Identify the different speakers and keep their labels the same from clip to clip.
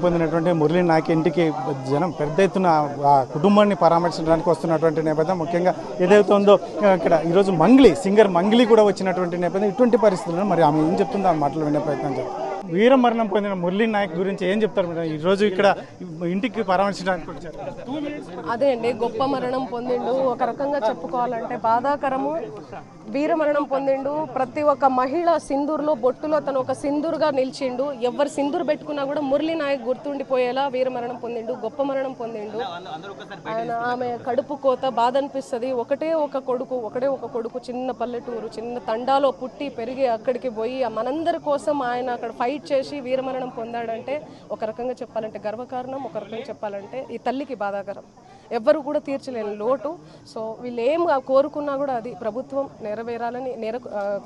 Speaker 1: పొందినటువంటి మురళీ నాయక్ ఇంటికి జనం పెద్ద ఎత్తున ఆ కుటుంబాన్ని పరామర్శించడానికి వస్తున్నటువంటి నేపథ్యం, ముఖ్యంగా ఏదైతే ఉందో ఇక్కడ ఈరోజు సింగర్ మంగ్లీ కూడా వచ్చినటువంటి నేపథ్యం, ఇటువంటి పరిస్థితుల్లో మరి ఆమె ఏం చెప్తుందో ఆ మాటలు వినే ప్రయత్నం చేస్తాం. వీరమరణం పొందిన మురళీ నాయక్ గురించి ఏం చెప్తారు మేడం? ఈరోజు ఇక్కడ ఇంటికి పరామర్శించడానికి వచ్చారు.
Speaker 2: అదే అండి, గొప్ప మరణం పొందిండు. ఒక రకంగా చెప్పుకోవాలంటే బాధాకరము. వీరమరణం పొందిండు. ప్రతి ఒక్క మహిళ సింధూర్లో బొట్టులో తను ఒక సింధూర్గా నిలిచిండు. ఎవరు సింధూర్ పెట్టుకున్నా కూడా మురళీ నాయక్ గుర్తుండిపోయేలా వీరమరణం పొందిండు, గొప్ప మరణం పొందిండు. ఆయన ఆమె కడుపు కోత బాధ అనిపిస్తుంది. ఒకటే ఒక కొడుకు, చిన్న పల్లెటూరు, చిన్న తండాలో పుట్టి పెరిగి అక్కడికి పోయి మనందరి కోసం ఆయన అక్కడ ఫైట్ చేసి వీరమరణం పొందాడంటే ఒక రకంగా చెప్పాలంటే గర్వకారణం, ఒక రకంగా చెప్పాలంటే ఈ తల్లికి బాధాకరం. ఎవ్వరు కూడా తీర్చలేని లోటు. సో వీళ్ళు ఏం కోరుకున్నా కూడా అది ప్రభుత్వం నెరవేరాలని,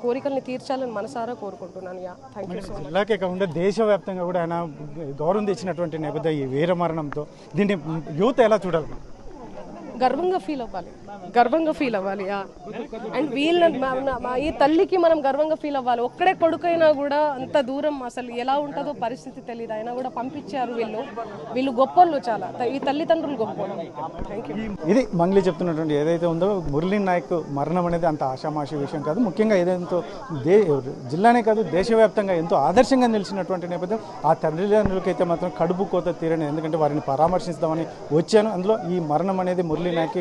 Speaker 2: కోరికల్ని తీర్చాలని మనసారా కోరుకుంటున్నాను. Thank you so much.
Speaker 1: ఇలాగే కాకుండా దేశవ్యాప్తంగా కూడా ఆయన గౌరవం తెచ్చినటువంటి నేపథ్యం ఈ వీరమరణంతో దీన్ని యూత్ ఎలా చూడాలి?
Speaker 2: గర్వంగా ఫీల్ అవ్వాలి. అండ్ ఈ తల్లికి మనం గర్వంగా ఫీల్ అవ్వాలి. ఒక్కడే కొడుకైనా కూడా అంత దూరం అసలు ఎలా ఉంటుందో పరిస్థితి తెలియదు, అయినా కూడా పంపించారు. వీళ్ళు గొప్పోళ్ళు, చాలా ఈ తల్లిదండ్రులు గొప్పోళ్ళు. Thank you.
Speaker 1: ఇది మంగ్లీ చెప్తున్నటువంటి ఏదైతే ఉందో మురళీ నాయక్ మరణం అనేది అంత ఆషామాషి విషయం కాదు. ముఖ్యంగా ఏదైతే జిల్లానే కాదు దేశవ్యాప్తంగా ఎంతో ఆదర్శంగా నిలిచినటువంటి నేపథ్యం, ఆ తల్లిదండ్రులకైతే మాత్రం కడుపు కోత తీరని, ఎందుకంటే వారిని పరామర్శిస్తామని వచ్చాను. అందులో ఈ మరణం అనేది మురళీ నాయక్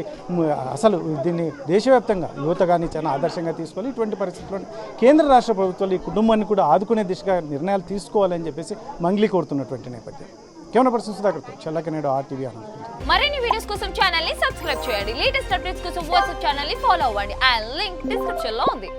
Speaker 1: అసలు దీన్ని దేశవ్యాప్తంగా యువత కానీ చాలా ఆదర్శంగా తీసుకోవాలి. ఇటువంటి పరిస్థితుల్లో కేంద్ర రాష్ట్ర ప్రభుత్వాలు ఈ కుటుంబాన్ని కూడా ఆదుకునే దిశగా నిర్ణయాలు తీసుకోవాలని చెప్పేసి మంగ్లీ కోరుతున్నటువంటి నేపథ్యం. కెమెరా పర్సన్ సుధాకర్తో చల్లకనేడు RTV అనంతపురం.
Speaker 3: మరిన్ని వీడియోస్ కోసం ఛానల్ ని సబ్స్క్రైబ్ చేయండి. లేటెస్ట్ అప్డేట్స్ కోసం వాట్సాప్ ఛానల్ ని ఫాలో అవ్వండి. ఆ లింక్ డిస్క్రిప్షన్ లో ఉంది.